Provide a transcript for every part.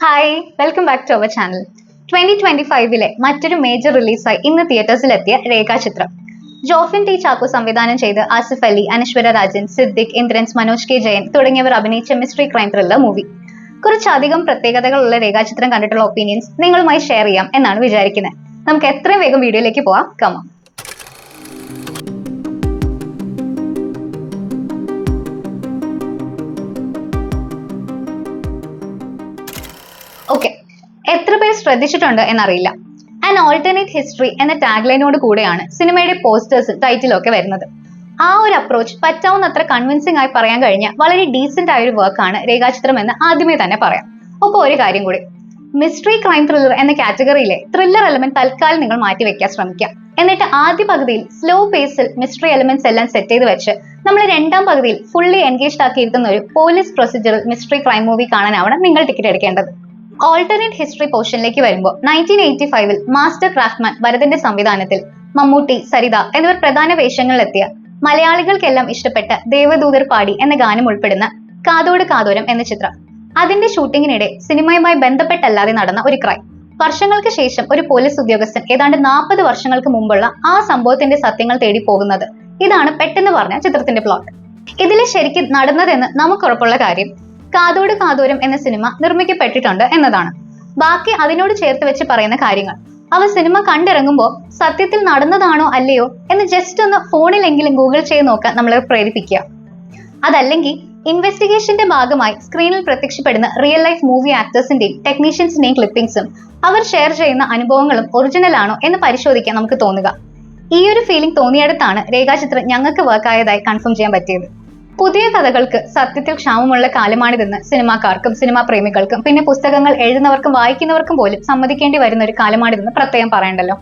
Hi welcome back to our channel. 2025 മറ്റൊരു major റിലീസായി ഇന്ന് തിയേറ്റേഴ്സിലെത്തിയ രേഖാചിത്രം. ജോഫിൻ ടി ചാക്കോ സംവിധാനം ചെയ്ത് ആസിഫ് അലി, അനശ്വര രാജൻ, സിദ്ദിഖ്, ഇന്ദ്രൻസ്, മനോജ് കെ ജയൻ തുടങ്ങിയവർ അഭിനയിച്ച മിസ്റ്ററി ക്രൈം ത്രില്ലർ മൂവി. കുറച്ചധികം പ്രത്യേകതകളുള്ള രേഖാചിത്രം കണ്ടിട്ടുള്ള ഒപ്പീനിയൻസ് നിങ്ങളുമായി ഷെയർ ചെയ്യാം എന്നാണ് വിചാരിക്കുന്നത്. നമുക്ക് എത്രയും വേഗം വീഡിയോയിലേക്ക് പോവാം. കമാം. ഓക്കെ, എത്ര പേർ ശ്രദ്ധിച്ചിട്ടുണ്ട് എന്നറിയില്ല. ആൻ ഓൾട്ടർനേറ്റ് ഹിസ്റ്ററി എന്ന ടാഗ്ലൈനോട് കൂടെയാണ് സിനിമയുടെ പോസ്റ്റേഴ്സും ടൈറ്റിലും ഒക്കെ വരുന്നത്. ആ ഒരു അപ്രോച്ച് പറ്റാവുന്നത്ര കൺവിൻസിംഗ് ആയി പറയാൻ കഴിഞ്ഞ വളരെ ഡീസെന്റ് ആയ ഒരു വർക്കാണ് രേഖാചിത്രം എന്ന് ആദ്യമേ തന്നെ പറയാം. ഒപ്പം ഒരു കാര്യം കൂടി, മിസ്റ്ററി ക്രൈം ത്രില്ലർ എന്ന കാറ്റഗറിയിലെ ത്രില്ലർ എലമെന്റ് തൽക്കാലം നിങ്ങൾ മാറ്റി വെക്കാൻ ശ്രമിക്കുക. എന്നിട്ട് ആദ്യ പകുതിയിൽ സ്ലോ പേസിൽ മിസ്റ്ററി എലമെന്റ്സ് എല്ലാം സെറ്റ് ചെയ്ത് വെച്ച് നമ്മൾ രണ്ടാം പകുതിയിൽ ഫുള്ളി എൻഗേജ്ഡ് ആക്കിയിരുന്ന ഒരു police procedural mystery crime movie കാണാനാവണം നിങ്ങൾ ടിക്കറ്റ് എടുക്കേണ്ടത്. ഓൾട്ടർനേറ്റ് ഹിസ്റ്ററി പോർഷനിലേക്ക് വരുമ്പോൾ 1985 മാസ്റ്റർ ക്രാഫ്റ്റ്മാൻ ഭരതന്റെ സംവിധാനത്തിൽ മമ്മൂട്ടി, സരിത എന്നിവർ പ്രധാന വേഷങ്ങളിലെത്തിയ മലയാളികൾക്കെല്ലാം ഇഷ്ടപ്പെട്ട ദേവദൂതർ പാടി എന്ന ഗാനം ഉൾപ്പെടുന്ന കാതോട് കാതോരം എന്ന ചിത്രം. അതിന്റെ ഷൂട്ടിങ്ങിനിടെ സിനിമയുമായി ബന്ധപ്പെട്ടല്ലാതെ നടന്ന ഒരു ക്രൈം. വർഷങ്ങൾക്ക് ശേഷം ഒരു പോലീസ് ഉദ്യോഗസ്ഥൻ ഏതാണ്ട് 40 വർഷങ്ങൾക്ക് മുമ്പുള്ള ആ സംഭവത്തിന്റെ സത്യങ്ങൾ തേടി പോകുന്നത്. ഇതാണ് പെട്ടെന്ന് പറഞ്ഞ ചിത്രത്തിന്റെ പ്ലോട്ട്. ഇതിൽ ശരിക്കും നടന്നതെന്ന് നമുക്ക് ഉറപ്പുള്ള കാര്യം കാതോട് കാതോരം എന്ന സിനിമ നിർമ്മിക്കപ്പെട്ടിട്ടുണ്ട് എന്നതാണ്. ബാക്കി അതിനോട് ചേർത്ത് വെച്ച് പറയുന്ന കാര്യങ്ങൾ അവ സിനിമ കണ്ടിറങ്ങുമ്പോൾ സത്യത്തിൽ നടന്നതാണോ അല്ലയോ എന്ന് ജസ്റ്റ് ഒന്ന് ഫോണിലെങ്കിലും ഗൂഗിൾ ചെയ്ത് നോക്കാൻ നമ്മളെ പ്രേരിപ്പിക്കുക. അതല്ലെങ്കിൽ ഇൻവെസ്റ്റിഗേഷന്റെ ഭാഗമായി സ്ക്രീനിൽ പ്രത്യക്ഷപ്പെടുന്ന റിയൽ ലൈഫ് മൂവി ആക്ടേഴ്സിന്റെയും ടെക്നീഷ്യൻസിന്റെയും ക്ലിപ്പിംഗ്സും അവർ ഷെയർ ചെയ്യുന്ന അനുഭവങ്ങളും ഒറിജിനൽ ആണോ എന്ന് പരിശോധിക്കാൻ നമുക്ക് തോന്നുക. ഈ ഒരു ഫീലിംഗ് തോന്നിയടുത്താണ് രേഖാചിത്രം ഞങ്ങൾക്ക് വർക്ക് ആയതായി കൺഫേം ചെയ്യാൻ പറ്റിയത്. പുതിയ കഥകൾക്ക് സത്യത്തിൽ ക്ഷാമമുള്ള കാലമാണിതെന്ന് സിനിമാക്കാർക്കും സിനിമാ പ്രേമികൾക്കും പിന്നെ പുസ്തകങ്ങൾ എഴുതുന്നവർക്കും വായിക്കുന്നവർക്കും പോലും സമ്മതിക്കേണ്ടി വരുന്ന ഒരു കാലമാണിതെന്ന് പ്രത്യേകം പറയണ്ടല്ലോ.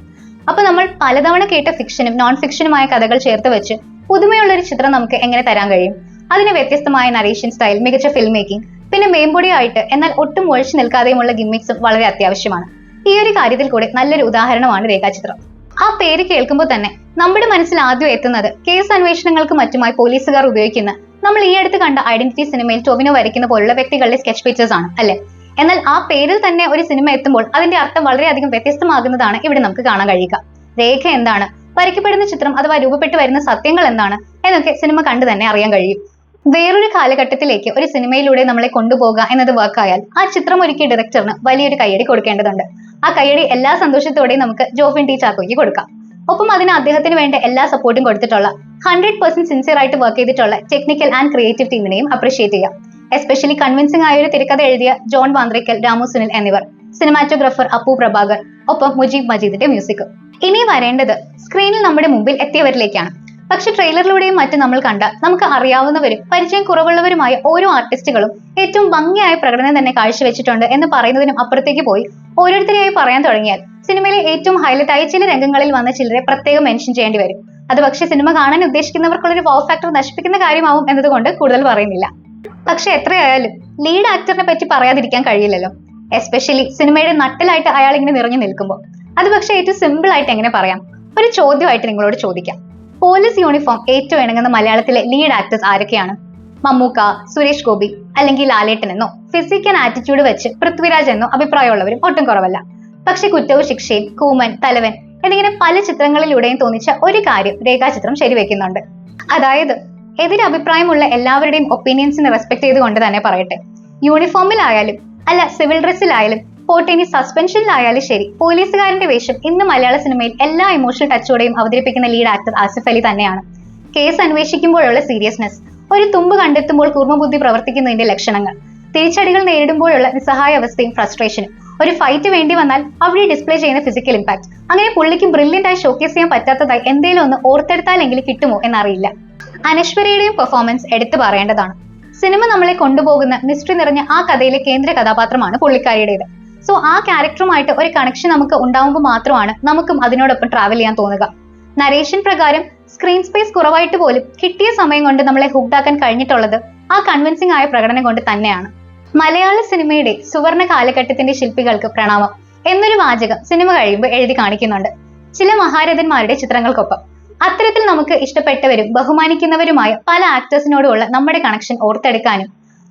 അപ്പൊ നമ്മൾ പലതവണ കേട്ട ഫിക്ഷനും നോൺ ഫിക്ഷനുമായ കഥകൾ ചേർത്ത് വെച്ച് പുതുമയുള്ള ഒരു ചിത്രം നമുക്ക് എങ്ങനെ തരാൻ കഴിയും? അതിന് വ്യത്യസ്തമായ നരേഷൻ സ്റ്റൈൽ, മികച്ച ഫിൽം മേക്കിംഗ്, പിന്നെ മേമ്പൊടിയായിട്ട് എന്നാൽ ഒട്ടും ഒഴിച്ചു നിൽക്കാതെയുമുള്ള ഗിമ്മിക്സും വളരെ അത്യാവശ്യമാണ്. ഈ ഒരു കാര്യത്തിൽ കൂടെ നല്ലൊരു ഉദാഹരണമാണ് രേഖാചിത്രം. ആ പേര് കേൾക്കുമ്പോൾ തന്നെ നമ്മുടെ മനസ്സിൽ ആദ്യം എത്തുന്നത് കേസ് അന്വേഷണങ്ങൾക്ക് മറ്റുമായി പോലീസുകാർ ഉപയോഗിക്കുന്ന നമ്മൾ ഈ അടുത്ത് കണ്ട ഐഡന്റിറ്റി സിനിമയിൽ ടൊവിനോ വരയ്ക്കുന്ന പോലുള്ള വ്യക്തികളുടെ സ്കെച്ച് പിക്ചേഴ്സ് ആണ് അല്ലെ. എന്നാൽ ആ പേരിൽ തന്നെ ഒരു സിനിമ എത്തുമ്പോൾ അതിന്റെ അർത്ഥം വളരെയധികം വ്യത്യസ്തമാകുന്നതാണ് ഇവിടെ നമുക്ക് കാണാൻ കഴിയുക. രേഖ എന്താണ്, വരയ്ക്കപ്പെടുന്ന ചിത്രം അഥവാ രൂപപ്പെട്ടു വരുന്ന സത്യങ്ങൾ എന്താണ് എന്നൊക്കെ സിനിമ കണ്ടു തന്നെ അറിയാൻ കഴിയും. വേറൊരു കാലഘട്ടത്തിലേക്ക് ഒരു സിനിമയിലൂടെ നമ്മളെ കൊണ്ടുപോകുക എന്നത് വർക്കായാൽ ആ ചിത്രം ഒരുക്കിയ ഡയറക്ടറിന് വലിയൊരു കയ്യടി കൊടുക്കേണ്ടതുണ്ട്. ആ കയ്യടി എല്ലാ സന്തോഷത്തോടെയും നമുക്ക് ജോഫിൻ ടി ചാക്കോയ്ക്ക് കൊടുക്കാം. ഒപ്പം അതിന് അദ്ദേഹത്തിന് വേണ്ട എല്ലാ സപ്പോർട്ടും കൊടുത്തിട്ടുള്ള 100% സിൻസിയർ ആയിട്ട് വർക്ക് ചെയ്തിട്ടുള്ള ടെക്നിക്കൽ ആൻഡ് ക്രിയേറ്റീവ് ടീമിനെയും അപ്രീഷിയേറ്റ് ചെയ്യാം. എസ്പെഷ്യലി കൺവിൻസിംഗ് ആയ ഒരു തിരക്കഥ എഴുതിയ ജോൺ വാന്ത്രിക്കൽ, രാമു സുനിൽ എന്നിവർ, സിനിമാറ്റോഗ്രാഫർ അപ്പു പ്രഭാകർ, ഒപ്പം മുജീബ് മജീദിന്റെ മ്യൂസിക്. ഇനി വരേണ്ടത് സ്ക്രീനിൽ നമ്മുടെ മുമ്പിൽ എത്തിയവരിലേക്കാണ്. പക്ഷെ ട്രെയിലറിലൂടെയും മറ്റും നമ്മൾ കണ്ട നമുക്ക് അറിയാവുന്നവരും പരിചയം കുറവുള്ളവരുമായ ഓരോ ആർട്ടിസ്റ്റുകളും ഏറ്റവും ഭംഗിയായ പ്രകടനം തന്നെ കാഴ്ചവെച്ചിട്ടുണ്ട് എന്ന് പറയുന്നതിനും അപ്പുറത്തേക്ക് പോയി ഓരോരുത്തരെയായി പറയാൻ തുടങ്ങിയാൽ സിനിമയിലെ ഏറ്റവും ഹൈലൈറ്റ് ആയ ചില രംഗങ്ങളിൽ വന്ന ചിലരെ പ്രത്യേകം മെൻഷൻ ചെയ്യേണ്ടി വരും. അത് പക്ഷെ സിനിമ കാണാൻ ഉദ്ദേശിക്കുന്നവർക്കുള്ളൊരു വൗ ഫാക്ടർ നശിപ്പിക്കുന്ന കാര്യമാവും എന്നതുകൊണ്ട് കൂടുതൽ പറയുന്നില്ല. പക്ഷെ എത്രയായാലും ലീഡ് ആക്ടറിനെ പറ്റി പറയാതിരിക്കാൻ കഴിയില്ലല്ലോ. എസ്പെഷ്യലി സിനിമയുടെ നട്ടിലായിട്ട് അയാൾ ഇങ്ങനെ നിറഞ്ഞു നിൽക്കുമ്പോൾ. അത് പക്ഷെ ഏറ്റവും സിമ്പിൾ ആയിട്ട് എങ്ങനെ പറയാം? ഒരു ചോദ്യമായിട്ട് നിങ്ങളോട് ചോദിക്കാം. പോലീസ് യൂണിഫോം ഏറ്റവും ഇണങ്ങുന്ന മലയാളത്തിലെ ലീഡ് ആക്ടേഴ്സ് ആരൊക്കെയാണ്? മമ്മൂക്ക, സുരേഷ് ഗോപി അല്ലെങ്കിൽ ലാലേട്ടൻ എന്നോ ഫിസിക്കൽ ആറ്റിറ്റ്യൂഡ് വെച്ച് പൃഥ്വിരാജ് എന്നോ അഭിപ്രായമുള്ളവരും ഒട്ടും കുറവല്ല. പക്ഷെ കുറ്റവും ശിക്ഷയും, കൂമൻ, തലവൻ എന്നിങ്ങനെ പല ചിത്രങ്ങളിലൂടെയും തോന്നിച്ച ഒരു കാര്യം രേഖാചിത്രം ശരിവെക്കുന്നുണ്ട്. അതായത് എതിരഭിപ്രായമുള്ള എല്ലാവരുടെയും ഒപ്പീനിയൻസിനെ റെസ്പെക്ട് ചെയ്തുകൊണ്ട് തന്നെ പറയട്ടെ, യൂണിഫോമിലായാലും അല്ല സിവിൽ ഡ്രസ്സിലായാലും പോട്ടെ ഇനി സസ്പെൻഷനിലായാലും ശരി, പോലീസുകാരന്റെ വേഷം ഇന്ന് മലയാള സിനിമയിൽ എല്ലാ ഇമോഷണൽ ടച്ചോടെയും അവതരിപ്പിക്കുന്ന ലീഡ് ആക്ടർ ആസിഫ് അലി തന്നെയാണ്. കേസ് അന്വേഷിക്കുമ്പോഴുള്ള സീരിയസ്നെസ്, ഒരു തുമ്പ് കണ്ടെത്തുമ്പോൾ കൂർമ്മബുദ്ധി പ്രവർത്തിക്കുന്നതിന്റെ ലക്ഷണങ്ങൾ, തിരിച്ചടികൾ നേരിടുമ്പോഴുള്ള നിസ്സഹായ അവസ്ഥയും ഫ്രസ്ട്രേഷനും, ഒരു ഫൈറ്റ് വേണ്ടി വന്നാൽ അവിടെ ഡിസ്പ്ലേ ചെയ്യുന്ന ഫിസിക്കൽ ഇമ്പാക്ട്, അങ്ങനെ പുള്ളിക്ക് ബ്രില്യന്റ് ആയി ഷോക്കേസ് ചെയ്യാൻ പറ്റാത്തതായി എന്തെങ്കിലും ഒന്ന് ഓർത്തെടുത്താലെങ്കിലും കിട്ടുമോ എന്നറിയില്ല. അനശ്വരയുടെയും പെർഫോമൻസ് എടുത്തു പറയേണ്ടതാണ്. സിനിമ നമ്മളെ കൊണ്ടുപോകുന്ന മിസ്റ്ററി നിറഞ്ഞ ആ കഥയിലെ കേന്ദ്ര കഥാപാത്രമാണ് പുള്ളിക്കാരിയുടേത്. സോ ആ ക്യാരക്ടറുമായിട്ട് ഒരു കണക്ഷൻ നമുക്ക് ഉണ്ടാവുമ്പോൾ മാത്രമാണ് നമുക്കും അതിനോടൊപ്പം ട്രാവൽ ചെയ്യാൻ തോന്നുക. നരേഷൻ പ്രകാരം സ്ക്രീൻ സ്പേസ് കുറവായിട്ട് പോലും കിട്ടിയ സമയം കൊണ്ട് നമ്മളെ ഹുക്ഡാക്കാൻ കഴിഞ്ഞിട്ടുള്ളത് ആ കൺവിൻസിംഗ് ആയ പ്രകടനം കൊണ്ട് തന്നെയാണ്. മലയാള സിനിമയുടെ സുവർണ കാലഘട്ടത്തിന്റെ ശില്പികൾക്ക് പ്രണാമം എന്നൊരു വാചകം സിനിമ കഴിയുമ്പോൾ എഴുതി കാണിക്കുന്നുണ്ട് ചില മഹാരഥന്മാരുടെ ചിത്രങ്ങൾക്കൊപ്പം. അത്തരത്തിൽ നമുക്ക് ഇഷ്ടപ്പെട്ടവരും ബഹുമാനിക്കുന്നവരുമായ പല ആക്ടേഴ്സിനോടുള്ള നമ്മുടെ കണക്ഷൻ ഓർത്തെടുക്കാനും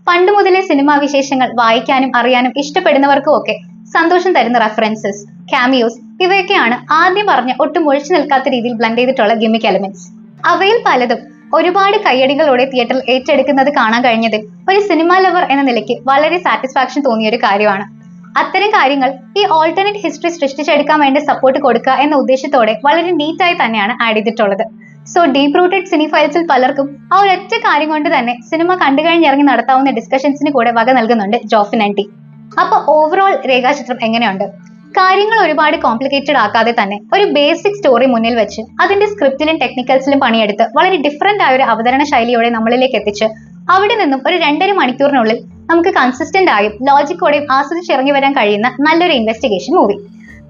പണ്ട് മുതലേ സിനിമാ വിശേഷങ്ങൾ വായിക്കാനും അറിയാനും ഇഷ്ടപ്പെടുന്നവർക്കും ഒക്കെ സന്തോഷം തരുന്ന റെഫറൻസസ്, ക്യാമിയോസ് ഇവയൊക്കെയാണ് ആദ്യം പറഞ്ഞ ഒട്ടും ഒഴിച്ചു നിൽക്കാത്ത രീതിയിൽ ബ്ലെൻഡ് ചെയ്തിട്ടുള്ള ഗിമിക് എലമെന്റ്സ്. അവയിൽ പലതും ഒരുപാട് കയ്യടികളോടെ തിയേറ്ററിൽ ഏറ്റെടുക്കുന്നത് കാണാൻ കഴിഞ്ഞതിൽ ഒരു സിനിമാ ലവർ എന്ന നിലയ്ക്ക് വളരെ സാറ്റിസ്ഫാക്ഷൻ തോന്നിയ ഒരു കാര്യമാണ്. അത്തരം കാര്യങ്ങൾ ഈ ഓൾട്ടർനേറ്റ് ഹിസ്റ്ററി സൃഷ്ടിച്ചെടുക്കാൻ വേണ്ടി സപ്പോർട്ട് കൊടുക്കുക എന്ന ഉദ്ദേശത്തോടെ വളരെ നീറ്റായി തന്നെയാണ് ആഡ് ചെയ്തിട്ടുള്ളത്. സോ ഡീപ് റൂട്ടഡ് സിനിഫൈൽസിൽ പലർക്കും ആ ഒരൊറ്റ കാര്യം കൊണ്ട് തന്നെ സിനിമ കണ്ടു കഴിഞ്ഞിറങ്ങി നടത്താവുന്ന ഡിസ്കഷൻസിന് കൂടെ വക നൽകുന്നുണ്ട് ജോഫിൻ ആൻറ്റി. അപ്പൊ ഓവറോൾ രേഖാചിത്രം എങ്ങനെയുണ്ട്? കാര്യങ്ങൾ ഒരുപാട് കോംപ്ലിക്കേറ്റഡ് ആക്കാതെ തന്നെ ഒരു ബേസിക് സ്റ്റോറി മുന്നിൽ വെച്ച് അതിന്റെ സ്ക്രിപ്റ്റിലും ടെക്നിക്കൽസിലും പണിയെടുത്ത് വളരെ ഡിഫറെന്റ് ആയ ഒരു അവതരണ ശൈലിയോടെ നമ്മളിലേക്ക് എത്തിച്ച് അവിടെ നിന്നും ഒരു 2.5 മണിക്കൂറിനുള്ളിൽ നമുക്ക് കൺസിസ്റ്റന്റ് ആയും ലോജിക്കോടെയും ആസ്വദിച്ചിറങ്ങി വരാൻ കഴിയുന്ന നല്ലൊരു ഇൻവെസ്റ്റിഗേഷൻ മൂവി.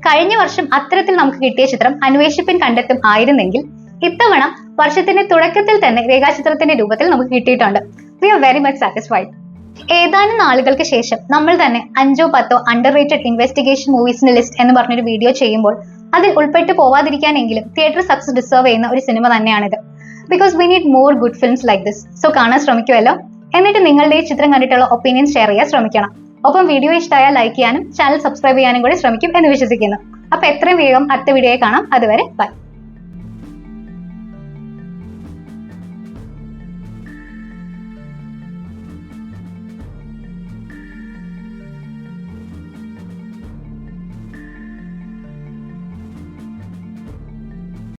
കഴിഞ്ഞ വർഷം അത്തരത്തിൽ നമുക്ക് കിട്ടിയ ചിത്രം അന്വേഷിപ്പിൻ കണ്ടെത്തും ആയിരുന്നെങ്കിൽ ഇത്തവണ വർഷത്തിന്റെ തുടക്കത്തിൽ തന്നെ രേഖാചിത്രത്തിന്റെ രൂപത്തിൽ നമുക്ക് കിട്ടിയിട്ടുണ്ട്. We are very much satisfied. ഏതാനും നാളുകൾക്ക് ശേഷം നമ്മൾ തന്നെ 5-10 അണ്ടർ റേറ്റഡ് ഇൻവെസ്റ്റിഗേഷൻ മൂവീസിന്റെ ലിസ്റ്റ് എന്ന് പറഞ്ഞൊരു വീഡിയോ ചെയ്യുമ്പോൾ അതിൽ ഉൾപ്പെട്ടു പോവാതിരിക്കാനെങ്കിലും തിയേറ്റർ സക്സസ് ഡിസേർവ് ചെയ്യുന്ന ഒരു സിനിമ തന്നെയാണിത്. Because we need more good films like this. So കാണാൻ ശ്രമിക്കുമല്ലോ. എന്നിട്ട് നിങ്ങളുടെ ഈ ചിത്രം കണ്ടിട്ടുള്ള ഒപ്പീനിയൻസ് ഷെയർ ചെയ്യാൻ ശ്രമിക്കണം. ഒപ്പം വീഡിയോ ഇഷ്ടമായാൽ ലൈക്ക് ചെയ്യാനും ചാനൽ സബ്സ്ക്രൈബ് ചെയ്യാനും കൂടി ശ്രമിക്കും എന്ന് വിശ്വസിക്കുന്നു. അപ്പൊ എത്രയും വേഗം അടുത്ത വീഡിയോയിൽ കാണാം. അതുവരെ ബൈ.